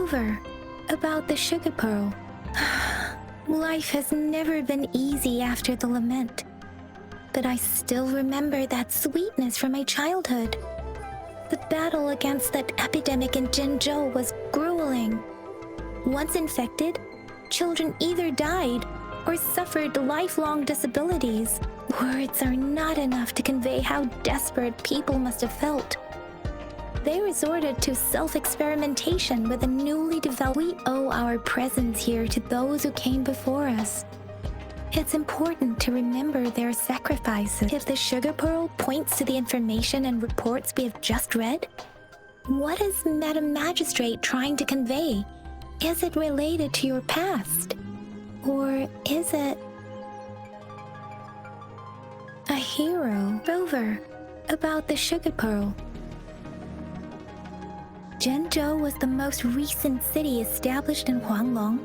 Rover, about the sugar pearl. Life has never been easy after the lament, but I still remember that sweetness from my childhood. The battle against that epidemic in Jinzhou was grueling. Once infected, children either died or suffered lifelong disabilities. Words are not enough to convey how desperate people must have felt. They resorted to self-experimentation with a newly developed. We owe our presence here to those who came before us. It's important to remember their sacrifices. If the sugar pearl points to the information and reports we have just read, what is Madam Magistrate trying to convey? Is it related to your past? Or is it a hero? Rover, about the sugar pearl. Zhenzhou was the most recent city established in Huanglong.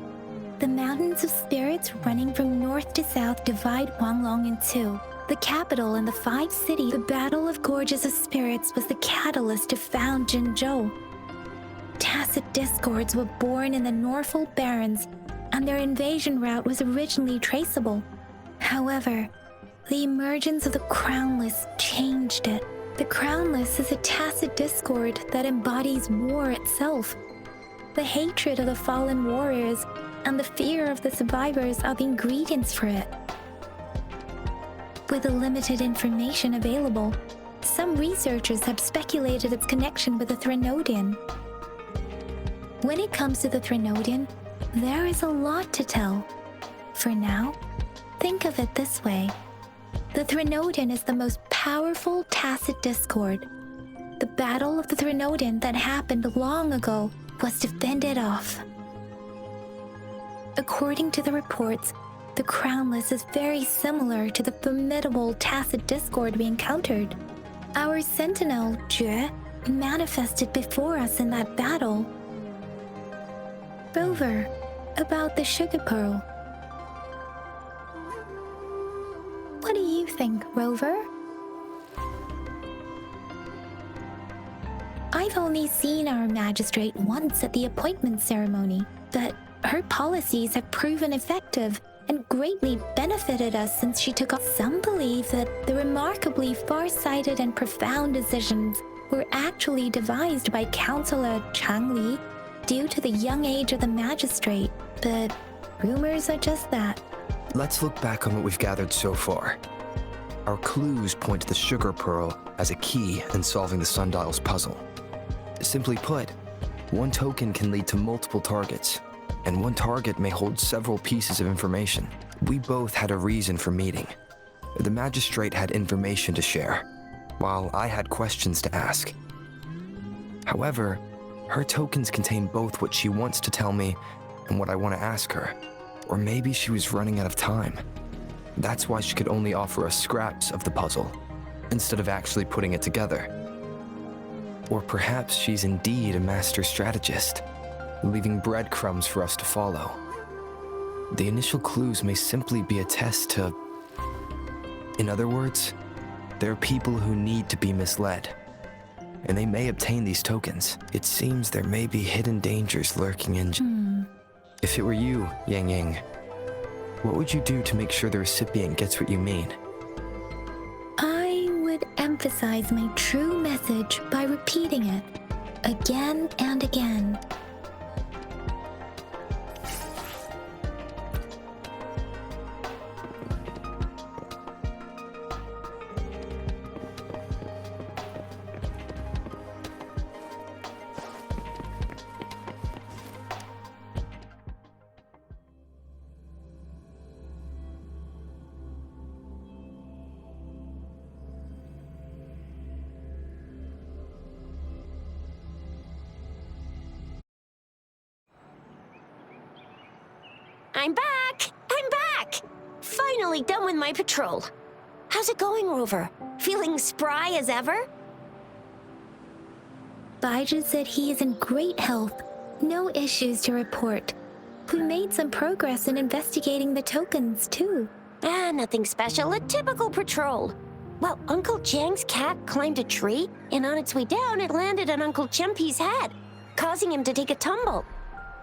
The mountains of spirits running from north to south divide Huanglong in two. The capital and the 5 cities. The Battle of Gorges of Spirits was the catalyst to found Zhenzhou. Tacit discords were born in the Norfolk Barrens, and their invasion route was originally traceable. However, the emergence of the Crownless changed it. The Crownless is a tacit discord that embodies war itself. The hatred of the fallen warriors and the fear of the survivors are the ingredients for it. With the limited information available, some researchers have speculated its connection with the Threnodian. When it comes to the Threnodian, there is a lot to tell. For now, think of it this way. The Threnodian is the most powerful tacit discord. The Battle of the Threnodian that happened long ago was to fend it off. According to the reports, the Crownless is very similar to the formidable tacit discord we encountered. Our sentinel, Jue, manifested before us in that battle. Rover, about the sugar pearl. What do you think, Rover? I've only seen our magistrate once at the appointment ceremony, but her policies have proven effective and greatly benefited us since she took off. Some believe that the remarkably far-sighted and profound decisions were actually devised by Councillor Chang Li due to the young age of the magistrate, but rumors are just that. Let's look back on what we've gathered so far. Our clues point to the sugar pearl as a key in solving the sundial's puzzle. Simply put, one token can lead to multiple targets, and one target may hold several pieces of information. We both had a reason for meeting. The magistrate had information to share, while I had questions to ask. However, her tokens contain both what she wants to tell me and what I want to ask her. Or maybe she was running out of time. That's why she could only offer us scraps of the puzzle, instead of actually putting it together. Or perhaps she's indeed a master strategist, leaving breadcrumbs for us to follow. The initial clues may simply be a test to... In other words, there are people who need to be misled, and they may obtain these tokens. It seems there may be hidden dangers lurking in... If it were you, Yang Ying, what would you do to make sure the recipient gets what you mean? I would emphasize my true message by repeating it again and again. I'm back! I'm back! Finally done with my patrol. How's it going, Rover? Feeling spry as ever? Baiju said he is in great health. No issues to report. We made some progress in investigating the tokens, too. Nothing special. A typical patrol. Well, Uncle Chang's cat climbed a tree, and on its way down, it landed on Uncle Chempi's head, causing him to take a tumble.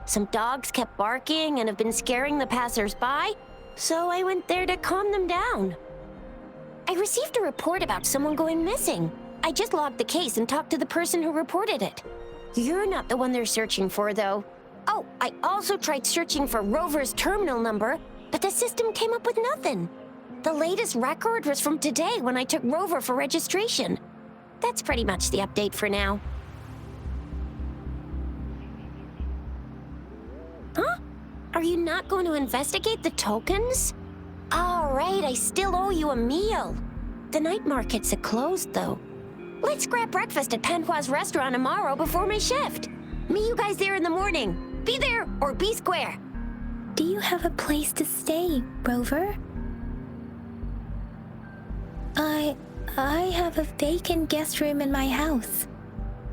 Some dogs kept barking and have been scaring the passers-by, so I went there to calm them down. I received a report about someone going missing. I just logged the case and talked to the person who reported it. You're not the one they're searching for, though. Oh, I also tried searching for Rover's terminal number, but the system came up with nothing. The latest record was from today when I took Rover for registration. That's pretty much the update for now. Huh? Are you not going to investigate the tokens? All right, I still owe you a meal. The night markets are closed, though. Let's grab breakfast at Panhua's restaurant tomorrow before my shift. Meet you guys there in the morning. Be there or be square. Do you have a place to stay, Rover? I have a vacant guest room in my house.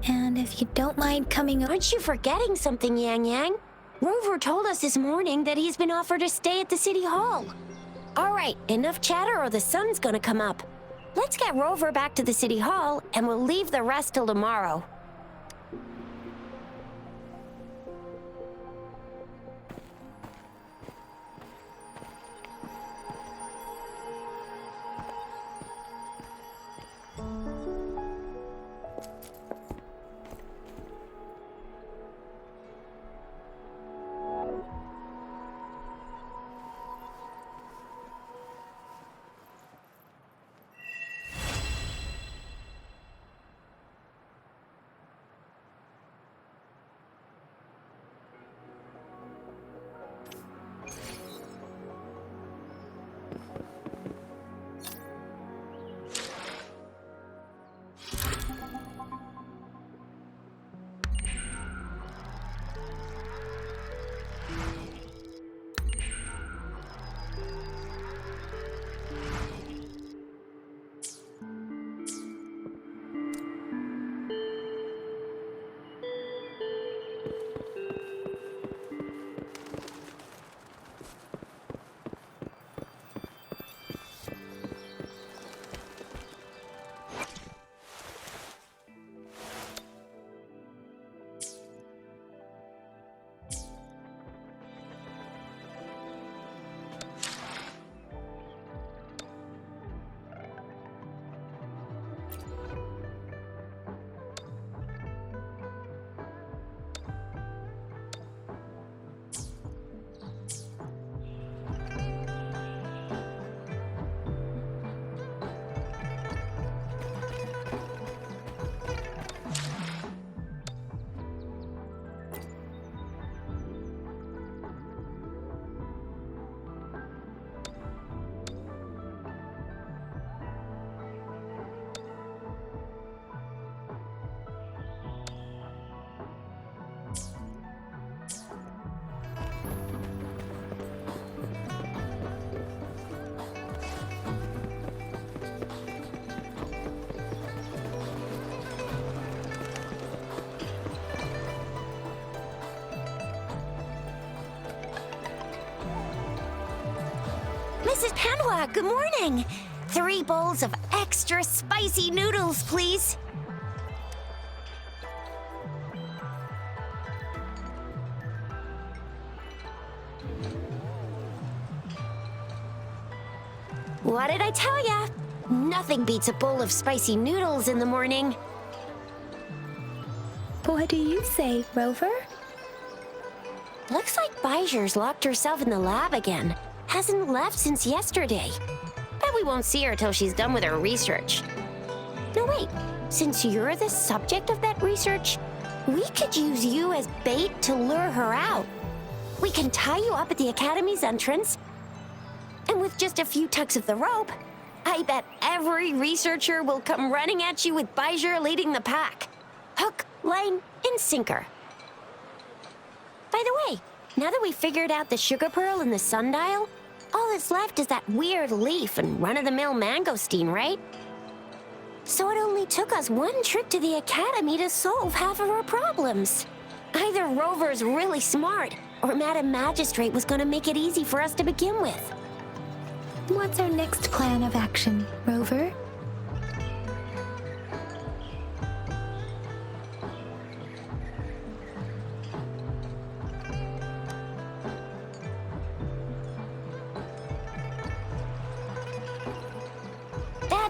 And if you don't mind coming over... Aren't you forgetting something, Yang Yang? Rover told us this morning that he's been offered a stay at the City Hall. All right, enough chatter or the sun's gonna come up. Let's get Rover back to the City Hall, and we'll leave the rest till tomorrow. Mrs. Panhua, good morning. 3 bowls of extra spicy noodles, please. What did I tell ya? Nothing beats a bowl of spicy noodles in the morning. What do you say, Rover? Looks like Bijou's locked herself in the lab again. Hasn't left since yesterday. Bet we won't see her till she's done with her research. No, wait. Since you're the subject of that research, we could use you as bait to lure her out. We can tie you up at the Academy's entrance, and with just a few tugs of the rope, I bet every researcher will come running at you with Bijou leading the pack. Hook, line, and sinker. By the way, now that we've figured out the sugar pearl and the sundial, all that's left is that weird leaf and run-of-the-mill mangosteen, right? So it only took us 1 trip to the Academy to solve half of our problems. Either Rover's really smart, or Madam Magistrate was gonna make it easy for us to begin with. What's our next plan of action, Rover?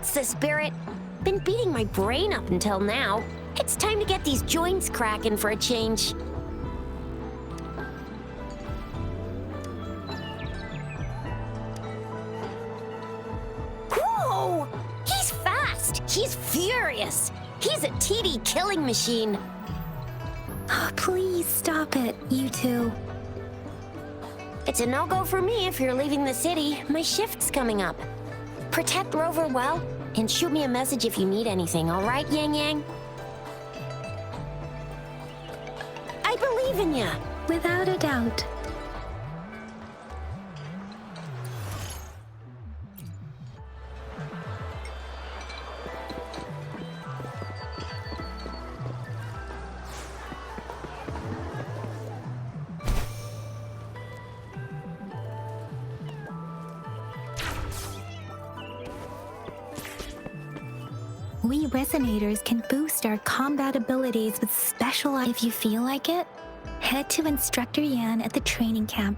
That's the spirit. Been beating my brain up until now. It's time to get these joints cracking for a change. Whoa! He's fast! He's furious! He's a TD killing machine. Oh, please stop it, you two. It's a no-go for me if you're leaving the city. My shift's coming up. Protect Rover well, and shoot me a message if you need anything, all right, Yang Yang? I believe in ya. Without a doubt. We Resonators can boost our combat abilities with special. If you feel like it, head to Instructor Yan at the training camp.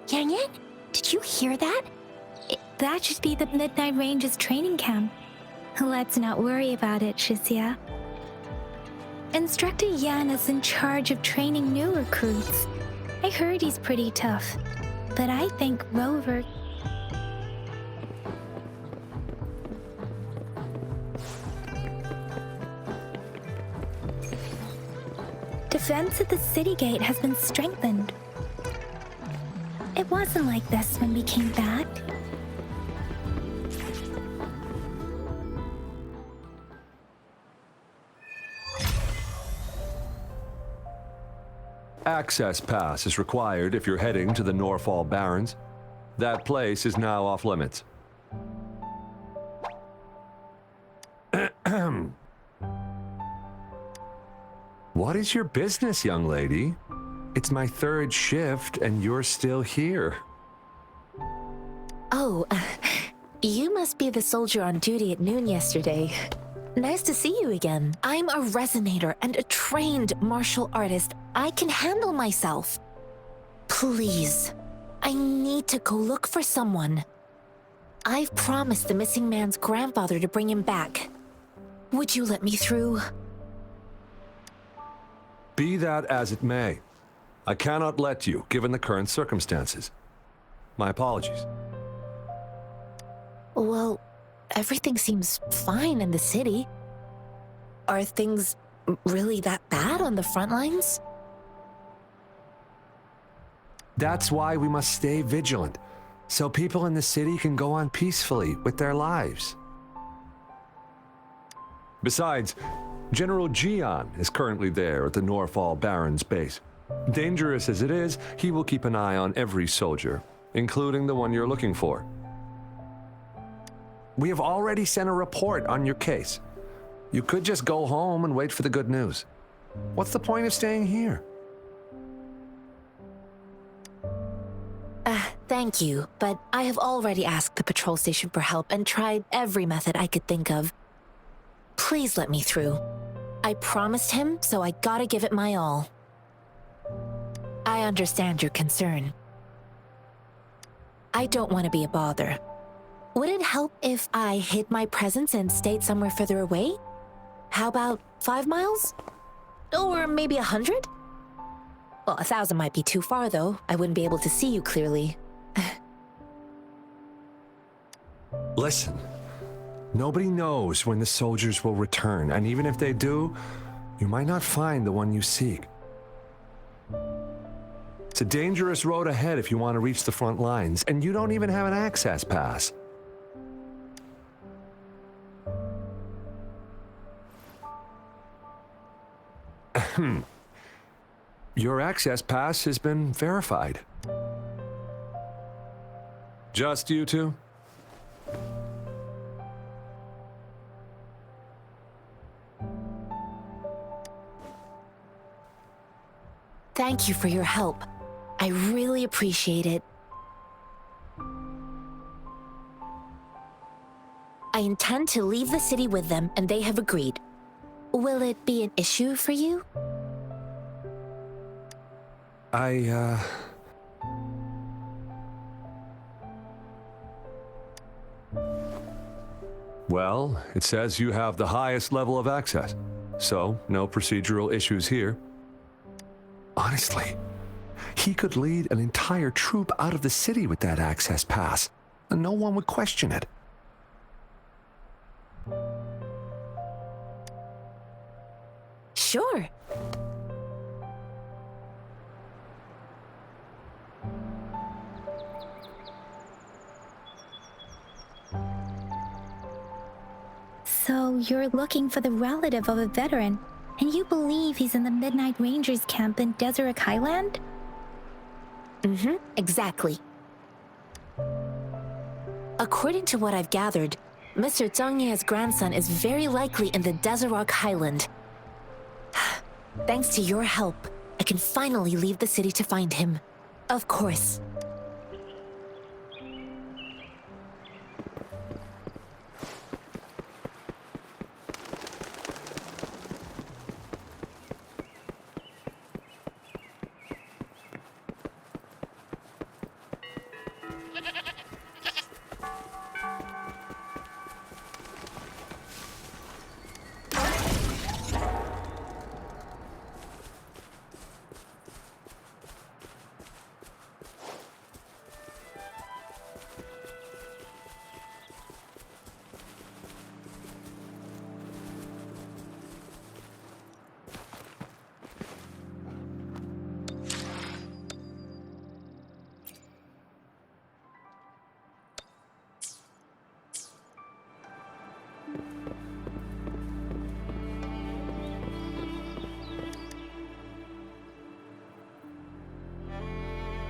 Yang Yang, did you hear that? That should be the Midnight Range's training camp. Let's not worry about it, Shizia. Instructor Yan is in charge of training new recruits. I heard he's pretty tough, but I think Rover... Defense at the city gate has been strengthened. It wasn't like this when we came back. Access pass is required if you're heading to the Norfall Barrens. That place is now off limits. What is your business, young lady? It's my third shift, and you're still here. Oh, you must be the soldier on duty at noon yesterday. Nice to see you again. I'm a resonator and a trained martial artist. I can handle myself. Please, I need to go look for someone. I've promised the missing man's grandfather to bring him back. Would you let me through? Be that as it may, I cannot let you, given the current circumstances. My apologies. Well, everything seems fine in the city. Are things really that bad on the front lines? That's why we must stay vigilant, so people in the city can go on peacefully with their lives. Besides, General Jian is currently there at the Norfall Barrens base. Dangerous as it is, he will keep an eye on every soldier, including the one you're looking for. We have already sent a report on your case. You could just go home and wait for the good news. What's the point of staying here? Thank you, but I have already asked the patrol station for help and tried every method I could think of. Please let me through. I promised him, so I gotta give it my all. I understand your concern. I don't want to be a bother. Would it help if I hid my presence and stayed somewhere further away? How about 5 miles? Or maybe 100? Well, 1,000 might be too far, though. I wouldn't be able to see you clearly. Listen, nobody knows when the soldiers will return, and even if they do, you might not find the one you seek. It's a dangerous road ahead if you want to reach the front lines, and you don't even have an access pass. Your access pass has been verified. Just you two? Thank you for your help. I really appreciate it. I intend to leave the city with them, and they have agreed. Will it be an issue for you? Well, it says you have the highest level of access, so no procedural issues here. Honestly, he could lead an entire troop out of the city with that access pass, and no one would question it. Sure. So you're looking for the relative of a veteran, and you believe he's in the Midnight Rangers camp in Deseret Highland? Exactly. According to what I've gathered, Mr. Zhang Ye's grandson is very likely in the Deseret Highland. Thanks to your help, I can finally leave the city to find him. Of course.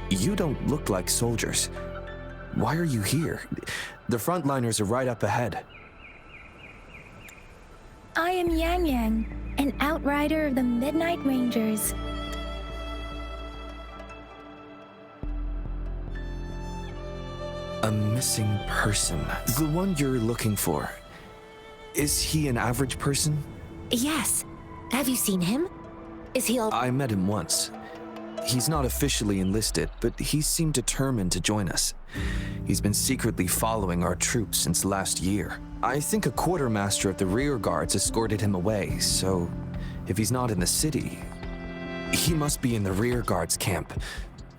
You don't look like soldiers. Why are you here? The frontliners are right up ahead. I am Yang Yang, an outrider of the Midnight Rangers. A missing person. The one you're looking for. Is he an average person? Yes. Have you seen him? Is he all... I met him once. He's not officially enlisted, but he seemed determined to join us. He's been secretly following our troops since last year. I think a quartermaster of the rear guards escorted him away, so if he's not in the city, he must be in the rear guards camp.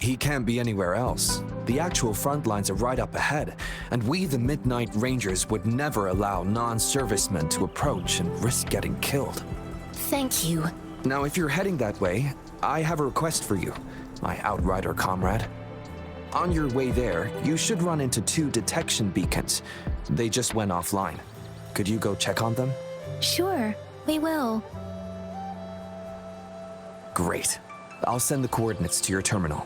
He can't be anywhere else. The actual front lines are right up ahead, and we, the Midnight Rangers, would never allow non-servicemen to approach and risk getting killed. Thank you. Now, if you're heading that way, I have a request for you, my outrider comrade. On your way there, you should run into 2 detection beacons. They just went offline. Could you go check on them? Sure, we will. Great. I'll send the coordinates to your terminal.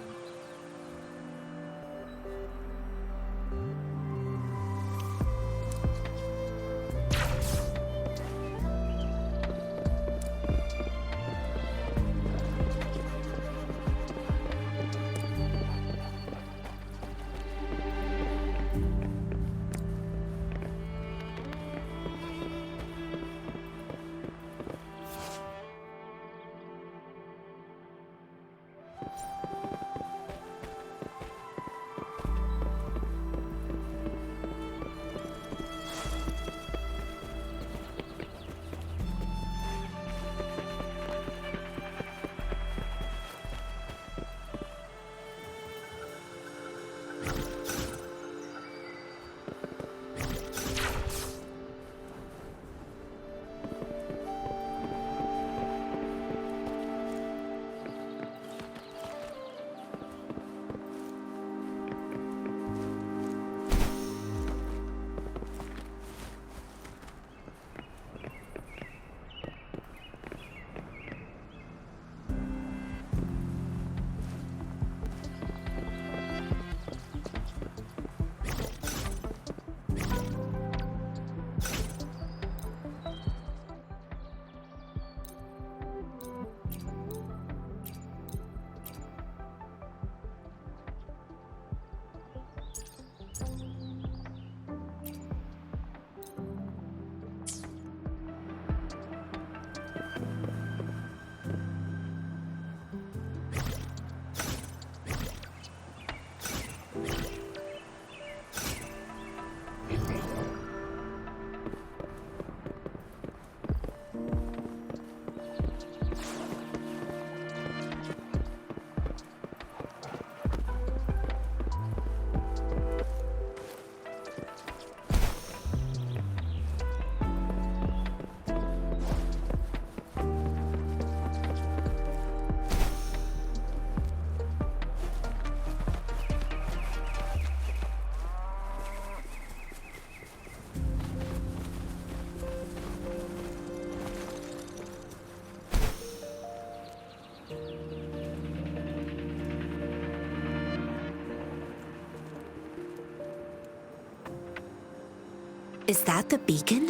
Is that the beacon?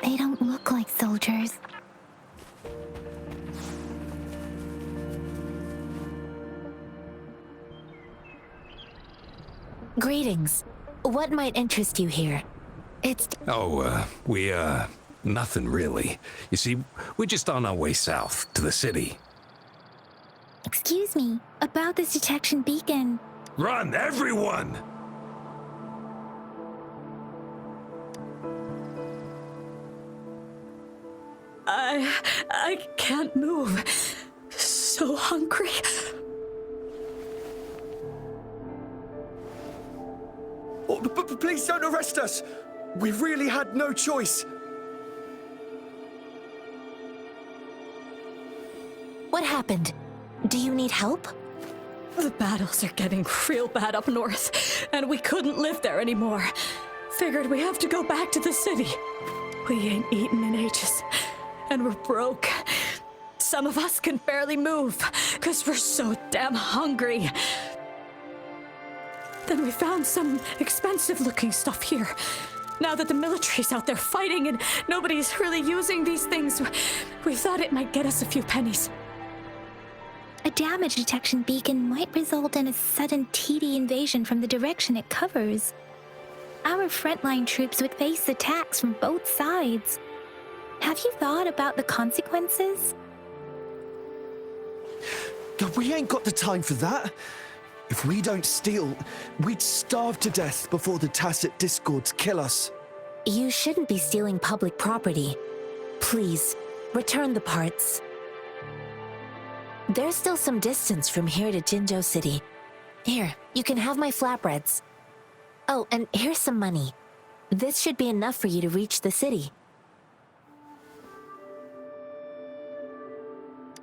They don't look like soldiers. Greetings. What might interest you here? It's... Nothing really. You see, we're just on our way south to the city. Excuse me, about this detection beacon. Run, everyone! I can't move. So hungry. Oh, please don't arrest us! We really had no choice. What happened? Do you need help? The battles are getting real bad up north, and we couldn't live there anymore. Figured we have to go back to the city. We ain't eaten in ages, and we're broke. Some of us can barely move, 'cause we're so damn hungry. Then we found some expensive-looking stuff here. Now that the military's out there fighting and nobody's really using these things, we thought it might get us a few pennies. A damage detection beacon might result in a sudden TD invasion from the direction it covers. Our frontline troops would face attacks from both sides. Have you thought about the consequences? God, we ain't got the time for that. If we don't steal, we'd starve to death before the tacit discords kill us. You shouldn't be stealing public property. Please, return the parts. There's still some distance from here to Jinzhou City. Here, you can have my flatbreads. Oh, and here's some money. This should be enough for you to reach the city.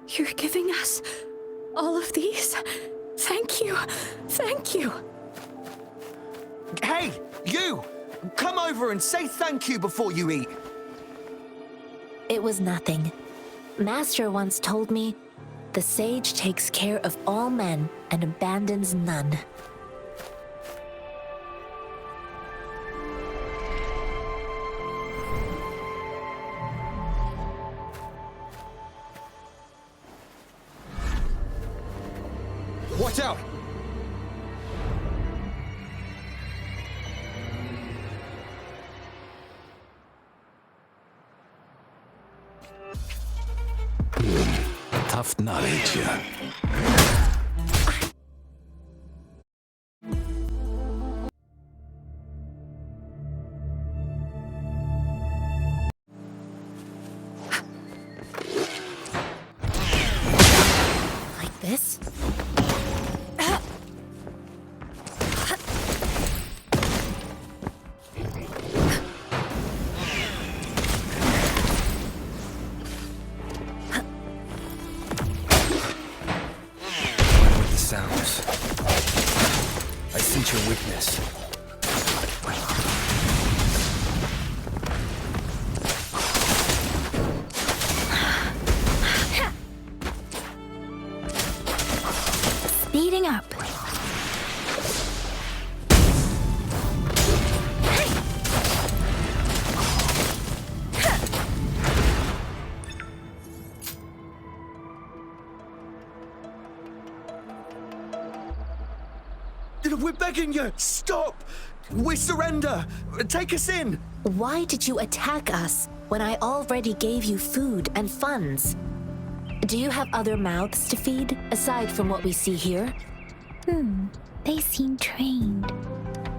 You're giving us all of these? Thank you. Thank you. Hey, you! Come over and say thank you before you eat. It was nothing. Master once told me, the sage takes care of all men and abandons none. Watch out! Tough nut, ain't ya? Like this? Sounds. I sense your weakness. Speeding up. We're begging you, stop! We surrender! Take us in! Why did you attack us when I already gave you food and funds? Do you have other mouths to feed, aside from what we see here? They seem trained.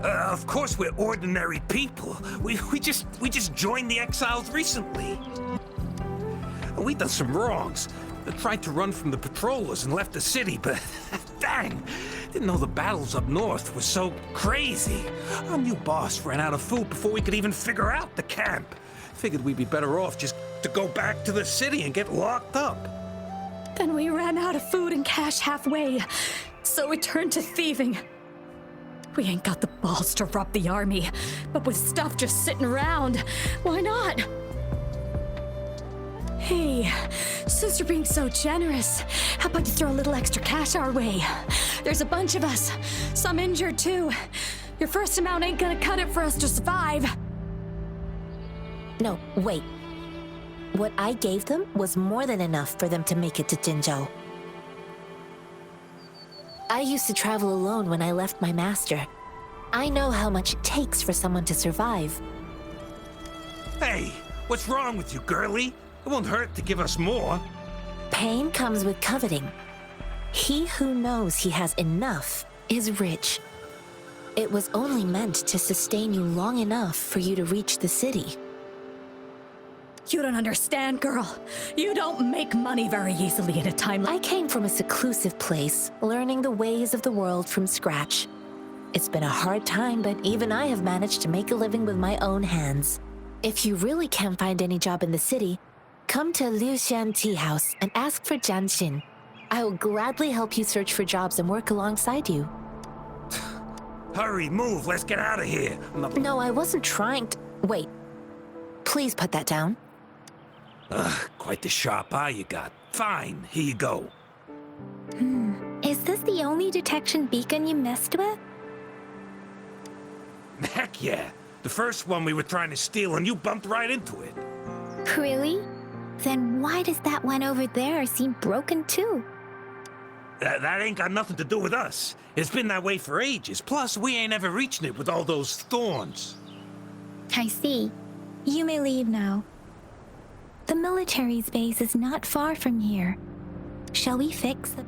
Of course we're ordinary people. We just joined the exiles recently. We done some wrongs. Tried to run from the patrollers and left the city, but dang, didn't know the battles up north were so crazy. Our new boss ran out of food before we could even figure out the camp. Figured we'd be better off just to go back to the city and get locked up. Then we ran out of food and cash halfway, so we turned to thieving. We ain't got the balls to rob the army, but with stuff just sitting around, why not? Hey, since you're being so generous, how about you throw a little extra cash our way? There's a bunch of us, some injured too. Your first amount ain't gonna cut it for us to survive. No, wait. What I gave them was more than enough for them to make it to Jinzhou. I used to travel alone when I left my master. I know how much it takes for someone to survive. Hey, what's wrong with you, girlie? It won't hurt to give us more. Pain comes with coveting. He who knows he has enough is rich. It was only meant to sustain you long enough for you to reach the city. You don't understand, girl. You don't make money very easily in a time like... I came from a seclusive place, learning the ways of the world from scratch. It's been a hard time, but even I have managed to make a living with my own hands. If you really can't find any job in the city, come to Liu Xian Tea House and ask for Jian Xin. I will gladly help you search for jobs and work alongside you. Hurry, move, let's get out of here. No, I wasn't trying to... Wait. Please put that down. Quite the sharp eye you got. Fine, here you go. Is this the only detection beacon you messed with? Heck yeah. The first one we were trying to steal and you bumped right into it. Really? Then why does that one over there seem broken too? That ain't got nothing to do with us. It's been that way for ages. Plus, we ain't ever reaching it with all those thorns. I see. You may leave now. The military's base is not far from here. Shall we fix the...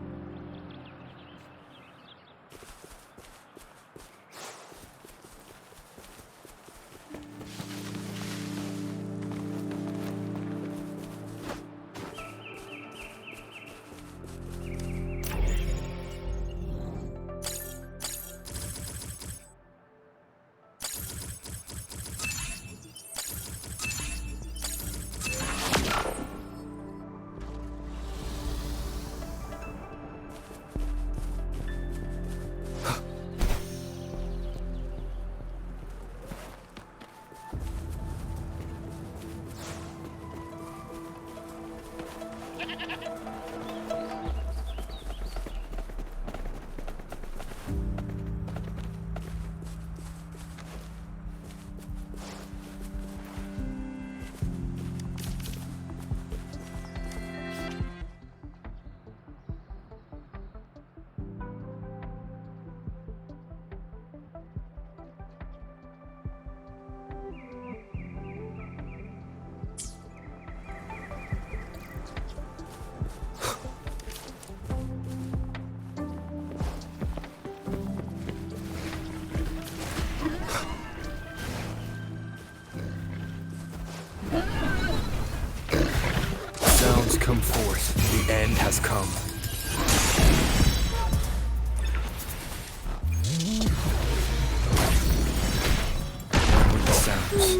Sounds come forth. The end has come. One with the sounds.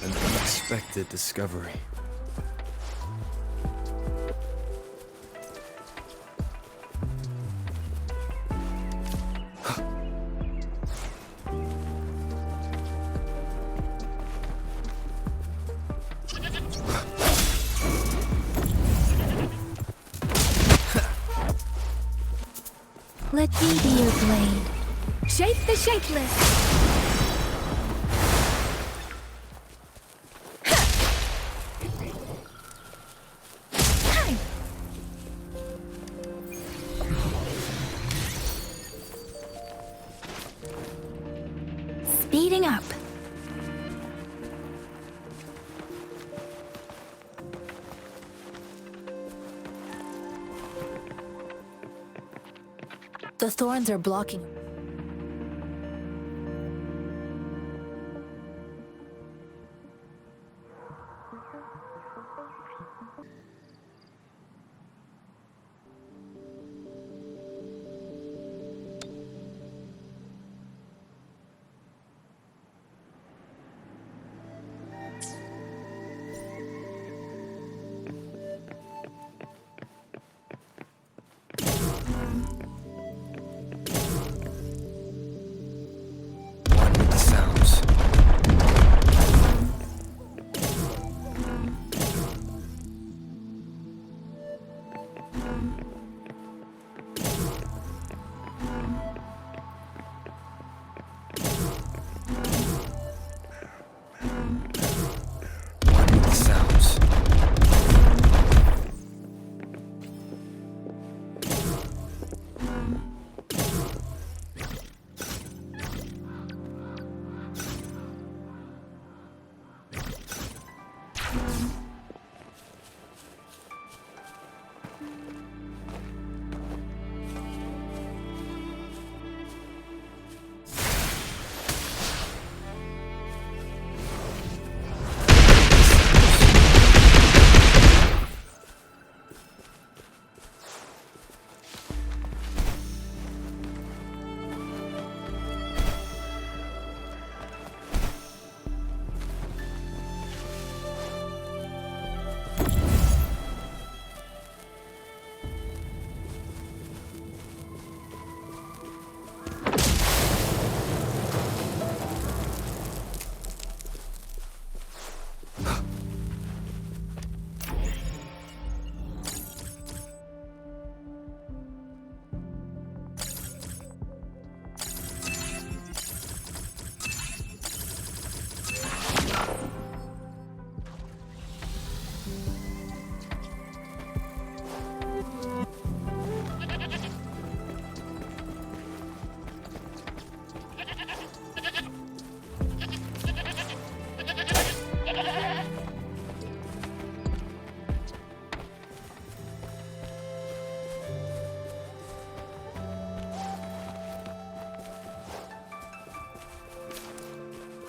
An unexpected discovery. Let me be your blade. Shape the shapeless. Speeding up. The thorns are blocking.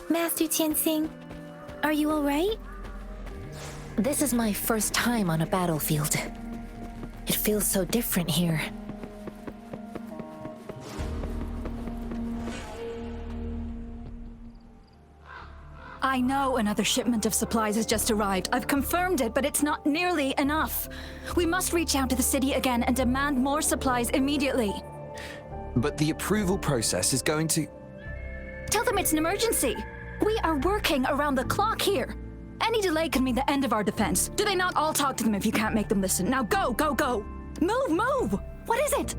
Master Tianxing, are you alright? This is my first time on a battlefield. It feels so different here. I know another shipment of supplies has just arrived. I've confirmed it, but it's not nearly enough. We must reach out to the city again and demand more supplies immediately. But the approval process is going to... Tell them it's an emergency. We are working around the clock here. Any delay could mean the end of our defense. Do they not? I'll talk to them if you can't make them listen. Now go, go, go! Move, move! What is it?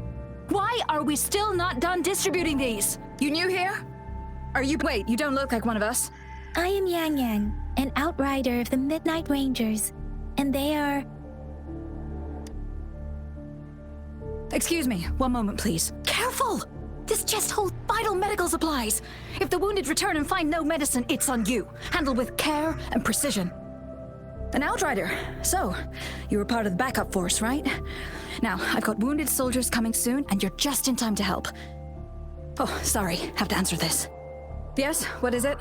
Why are we still not done distributing these? You new here? Are you... Wait, you don't look like one of us. I am Yang Yang, an outrider of the Midnight Rangers, and they are... Excuse me, one moment, please. Careful! This chest holds vital medical supplies. If the wounded return and find no medicine, it's on you. Handled with care and precision. An outrider. So, you were part of the backup force, right? Now, I've got wounded soldiers coming soon, and you're just in time to help. Oh, sorry, have to answer this. Yes, what is it?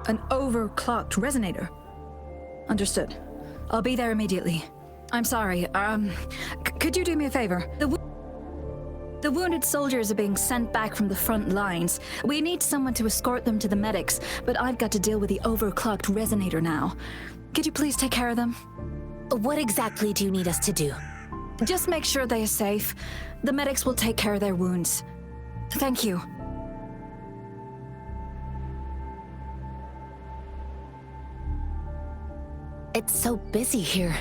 An overclocked resonator. Understood. I'll be there immediately. I'm sorry, could you do me a favor? The wounded soldiers are being sent back from the front lines. We need someone to escort them to the medics, but I've got to deal with the overclocked resonator now. Could you please take care of them? What exactly do you need us to do? Just make sure they are safe. The medics will take care of their wounds. Thank you. It's so busy here.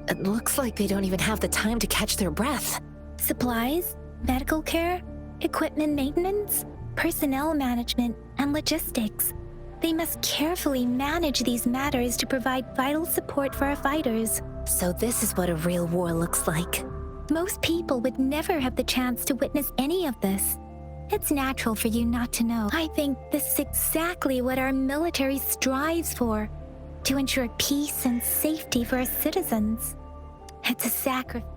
It looks like they don't even have the time to catch their breath. Supplies, medical care, equipment maintenance, personnel management, and logistics. They must carefully manage these matters to provide vital support for our fighters. So this is what a real war looks like. Most people would never have the chance to witness any of this. It's natural for you not to know. I think this is exactly what our military strives for, to ensure peace and safety for our citizens. It's a sacrifice.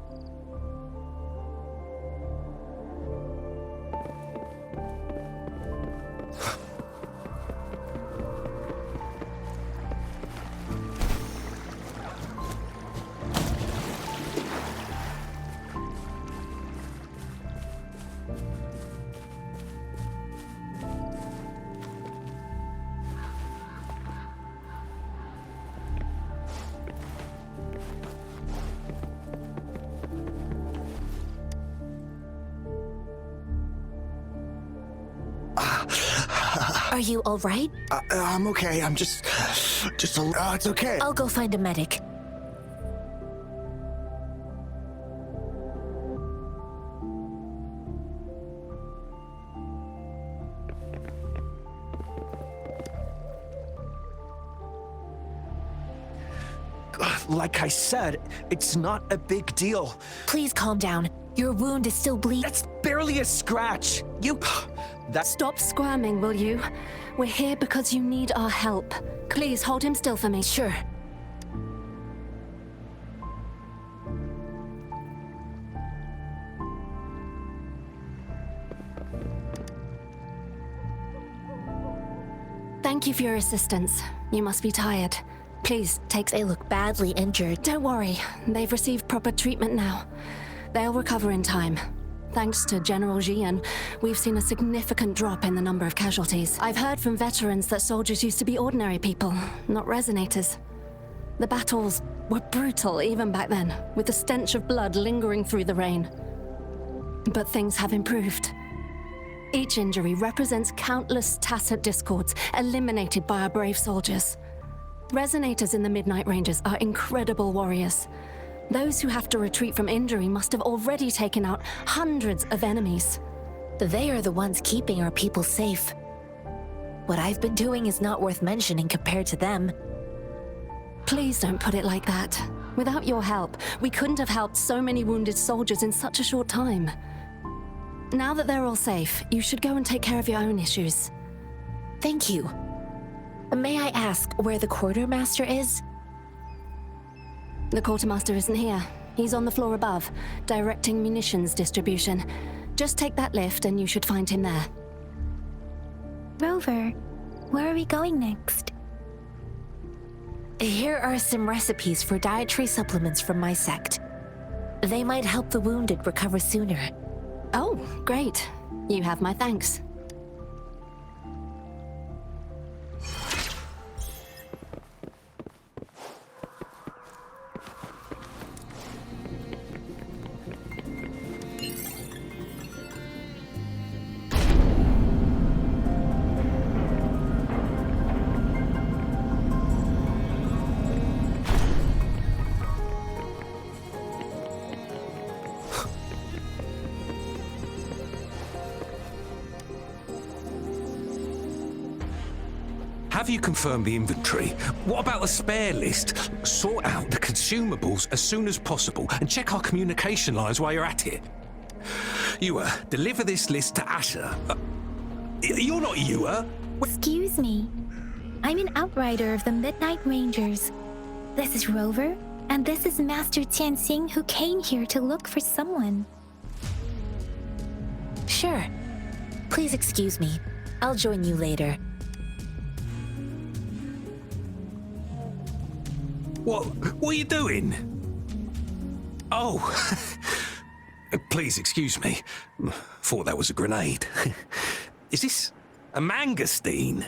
Are you all right? I'm okay. I'm just it's okay. I'll go find a medic. Like I said, it's not a big deal. Please calm down. Your wound is still bleeding. That's barely a scratch. Stop squirming, will you? We're here because you need our help. Please hold him still for me. Sure. Thank you for your assistance. You must be tired. Please, take... They look badly injured. Don't worry. They've received proper treatment now. They'll recover in time. Thanks to General Jian, we've seen a significant drop in the number of casualties. I've heard from veterans that soldiers used to be ordinary people, not resonators. The battles were brutal even back then, with the stench of blood lingering through the rain. But things have improved. Each injury represents countless tacit discords eliminated by our brave soldiers. Resonators in the Midnight Rangers are incredible warriors. Those who have to retreat from injury must have already taken out hundreds of enemies. They are the ones keeping our people safe. What I've been doing is not worth mentioning compared to them. Please don't put it like that. Without your help, we couldn't have helped so many wounded soldiers in such a short time. Now that they're all safe, you should go and take care of your own issues. Thank you. May I ask where the quartermaster is? The quartermaster isn't here. He's on the floor above, directing munitions distribution. Just take that lift and you should find him there. Rover, Where are we going next? Here are some recipes for dietary supplements from my sect. They might help the wounded recover sooner. Oh, great. You have my thanks. Have you confirmed the inventory? What about the spare list? Sort out the consumables as soon as possible and check our communication lines while you're at it. Ewa, deliver this list to Asher. You're not Ewa. Excuse me. I'm an outrider of the Midnight Rangers. This is Rover, and this is Master Tianxing, who came here to look for someone. Sure. Please excuse me. I'll join you later. What are you doing? Oh, please excuse me. Thought that was a grenade. Is this a mangosteen?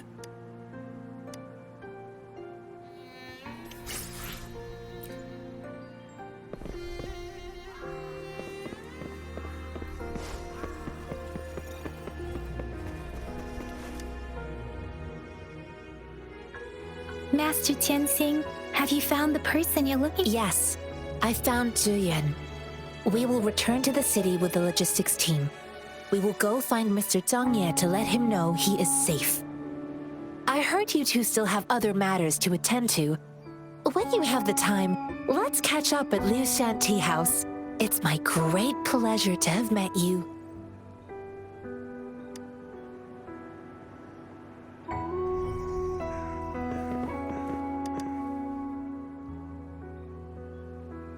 Master Tianxing, have you found the person you're looking for? Yes, I found Zhuyan. We will return to the city with the logistics team. We will go find Mr. Zhang Ye to let him know he is safe. I heard you two still have other matters to attend to. When you have the time, let's catch up at Liu Shan Tea House. It's my great pleasure to have met you.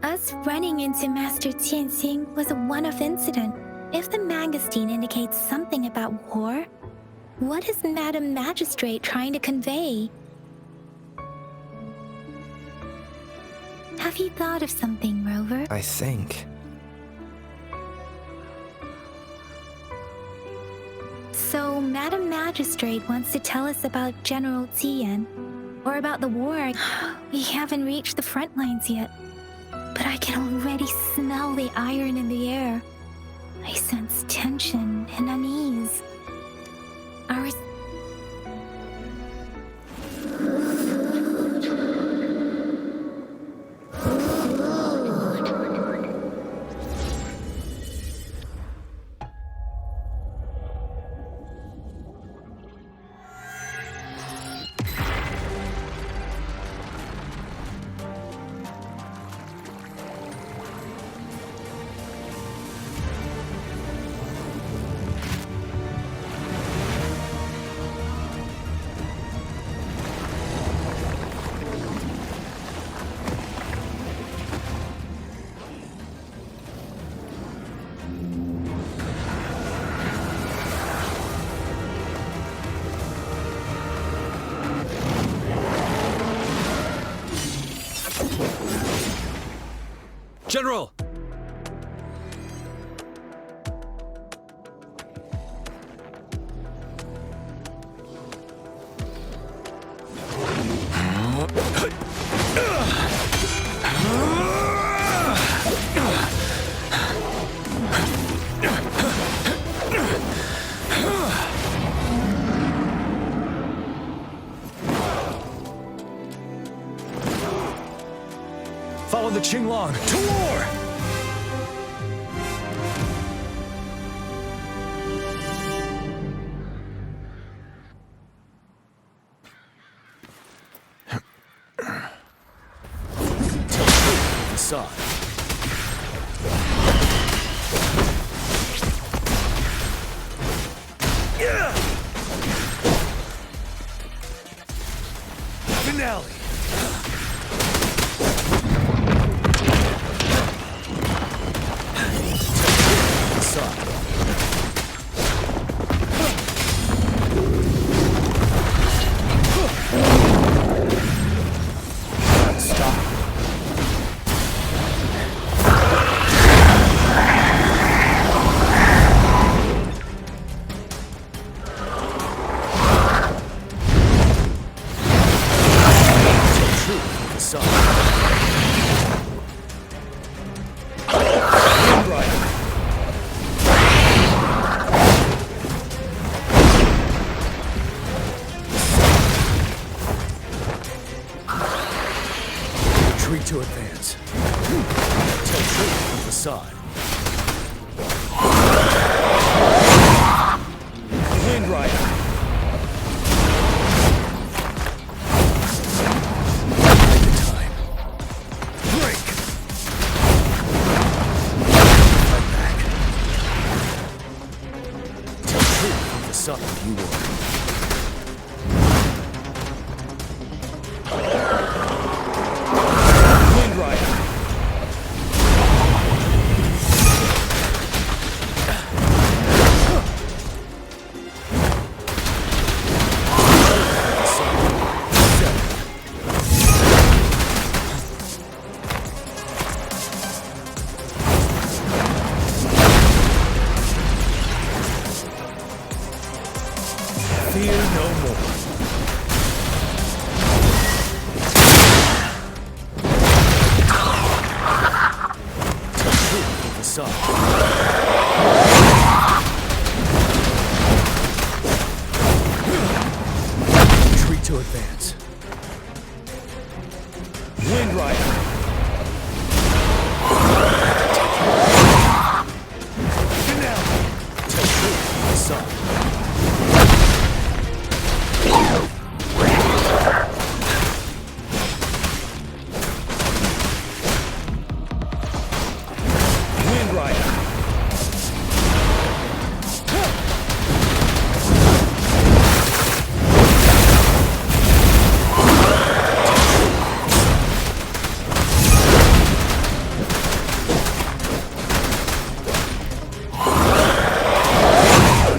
Us running into Master Tianxing was a one-off incident. If the mangosteen indicates something about war, what is Madam Magistrate trying to convey? Have you thought of something, Rover? I think. So, Madam Magistrate wants to tell us about General Tian, or about the war. We haven't reached the front lines yet, but I can already smell the iron in the air. I sense tension and unease. Our General! Follow the Qinglong to war! Facade. Finale. to advance. Tell truth from the side. Wind Rider. Take the time. Break. Fight back. Tell truth from the side, you will. Wind Rider. Fear no more. Tell truth from the side. Retreat to advance. Wind Rider. Finale. Tell truth from the side. Wind Rider.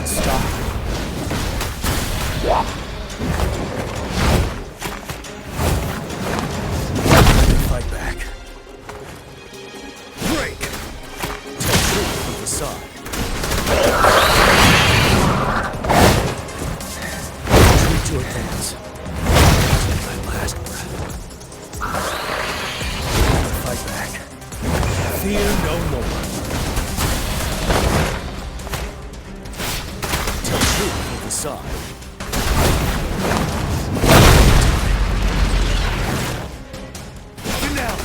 Stop. Fight back. Break. Tell truth from the side. Retreat to advance. My last breath. Fight back. Fear no more. Tell truth from the side. Finale.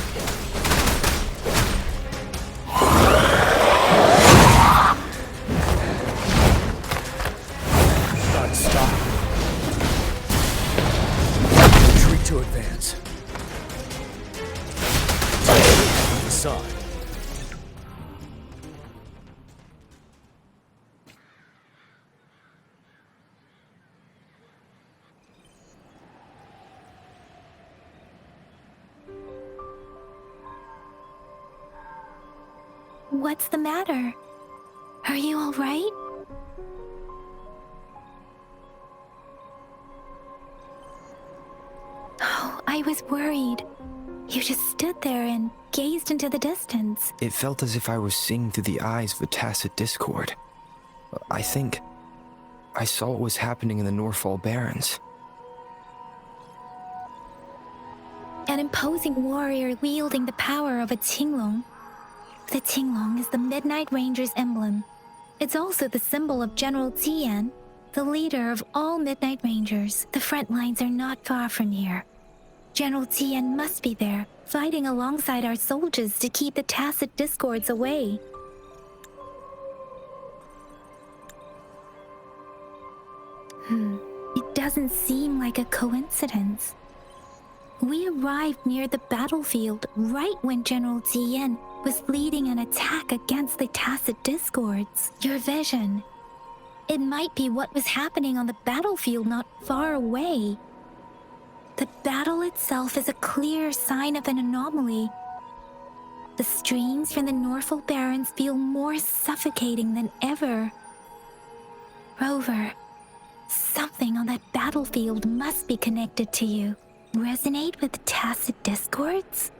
Stop. Retreat to advance. Take it from the side. What's the matter? Are you all right? Oh, I was worried. You just stood there and gazed into the distance. It felt as if I was seeing through the eyes of a tacit discord. I think I saw what was happening in the Norfall Barrens. An imposing warrior wielding the power of a Tinglong. The Tinglong is the Midnight Ranger's emblem. It's also the symbol of General Tian, the leader of all Midnight Rangers. The front lines are not far from here. General Tian must be there, fighting alongside our soldiers to keep the tacit discords away. It doesn't seem like a coincidence. We arrived near the battlefield right when General Tian was leading an attack against the tacit discords. Your vision. It might be what was happening on the battlefield not far away. The battle itself is a clear sign of an anomaly. The streams from the Norfall Barrens feel more suffocating than ever. Rover, something on that battlefield must be connected to you. Resonate with tacit discords?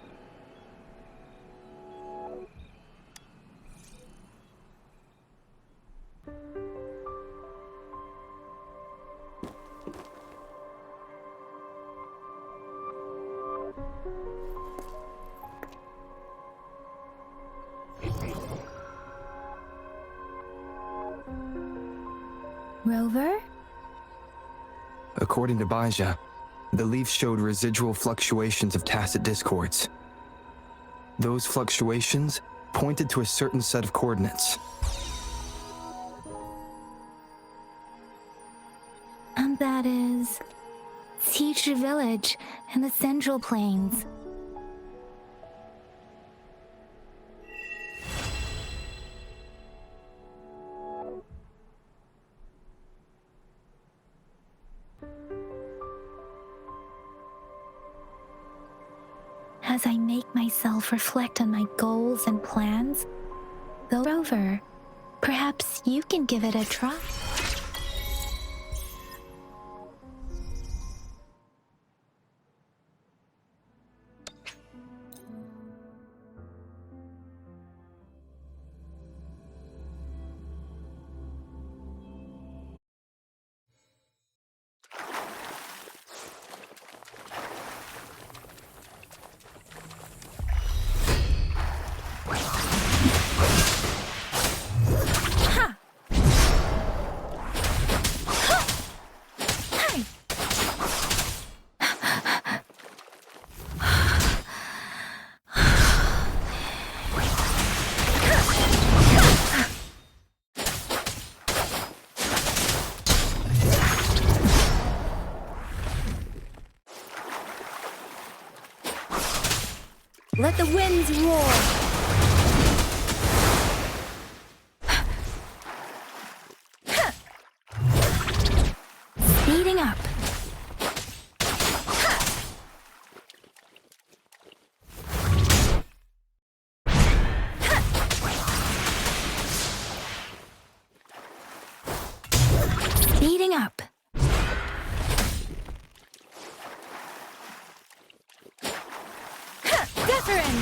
Rover? According to Baja, the leaf showed residual fluctuations of tacit discords. Those fluctuations pointed to a certain set of coordinates. And that is Siege Village in the Central Plains. As I make myself reflect on my goals and plans, go over. Perhaps you can give it a try. Let the winds roar! Speeding up. Speeding up. Wuthering!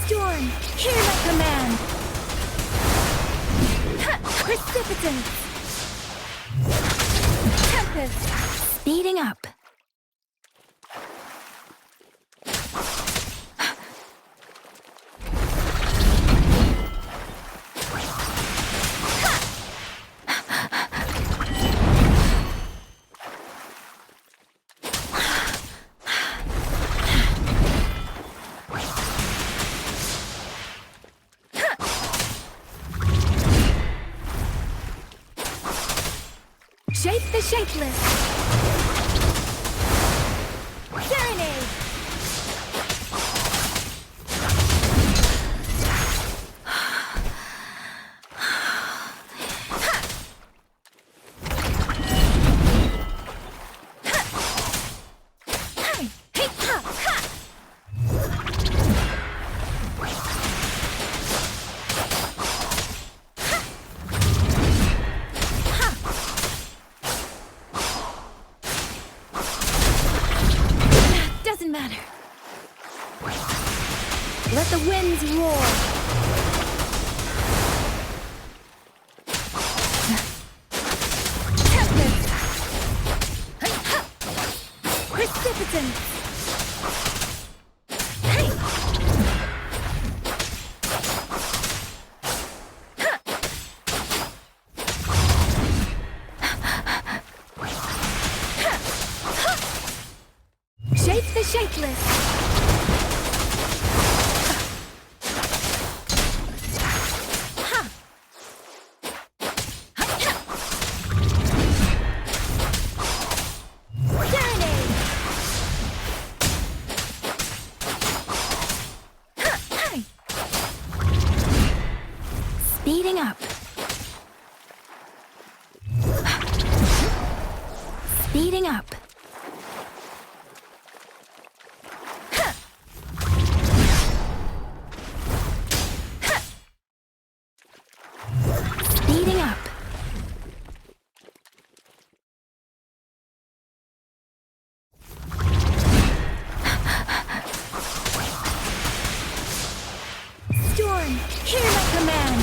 Storm, hear my command! Precipitant! Tempest! Speeding up. Shape the shapeless. Serenade. Doesn't matter. Let the winds roar. Tempest. Precipitant. Hey. Shape the shapeless. Speeding up. Speeding up. Speeding up. Storm, hear my command.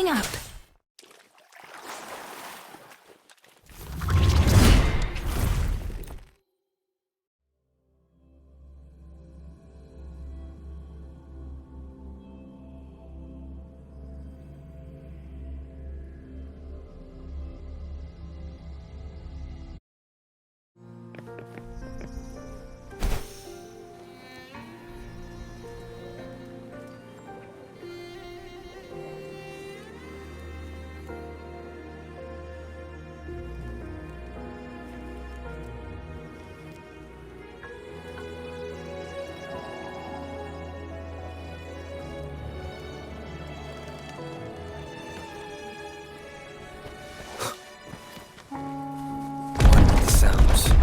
Speeding up. Sounds.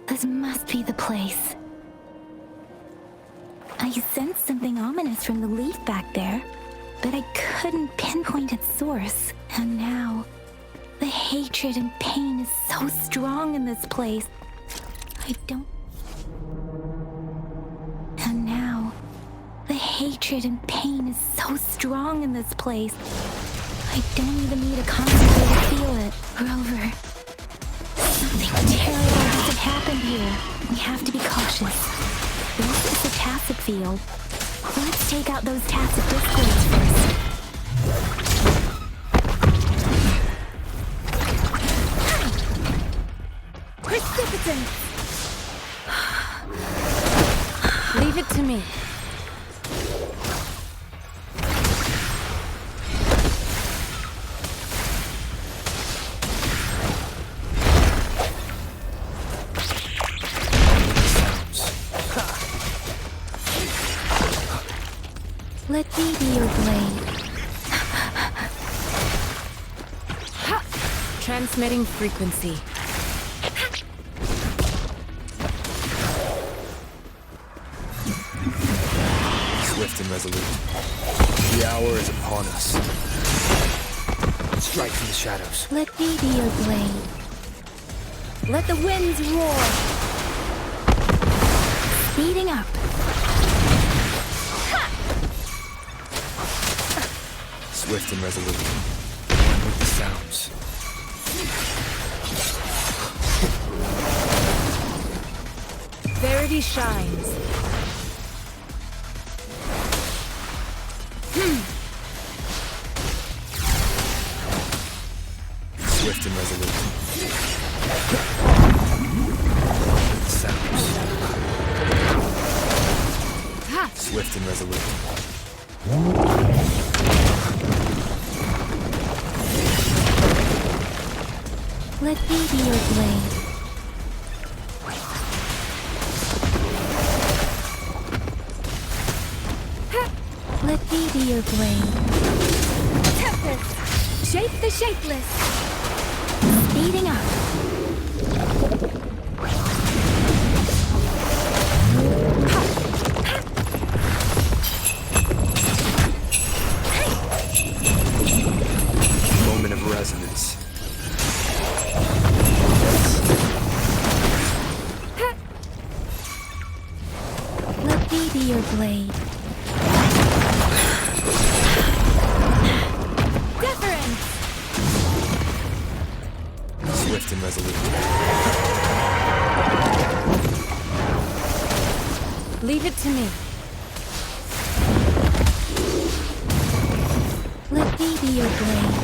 This must be the place. I sensed something ominous from the leaf back there, but I couldn't pinpoint its source. And now, the hatred and pain is so strong in this place. And now, the hatred and pain is so strong in this place. I don't even need a concentrate to feel it. Rover, something terrible must have happened here. We have to be cautious. This is the tacit field. Let's take out those tacit discords first. Precipitant! Leave it to me. Let me be your blade. Transmitting frequency. Swift and resolute. The hour is upon us. Strike from the shadows. Let me be your blade. Let the winds roar. Speeding up. Swift and resolute. One with the sounds. Verity shines. Swift and resolute. Sounds. Swift and resolute. Let me be your blade. Let me be your blade. Tempest! Shape the shapeless! Speeding up. Moment of resonance. Let me be your blade. Deference! Swift and resolute. Leave it to me. Let me be your blade.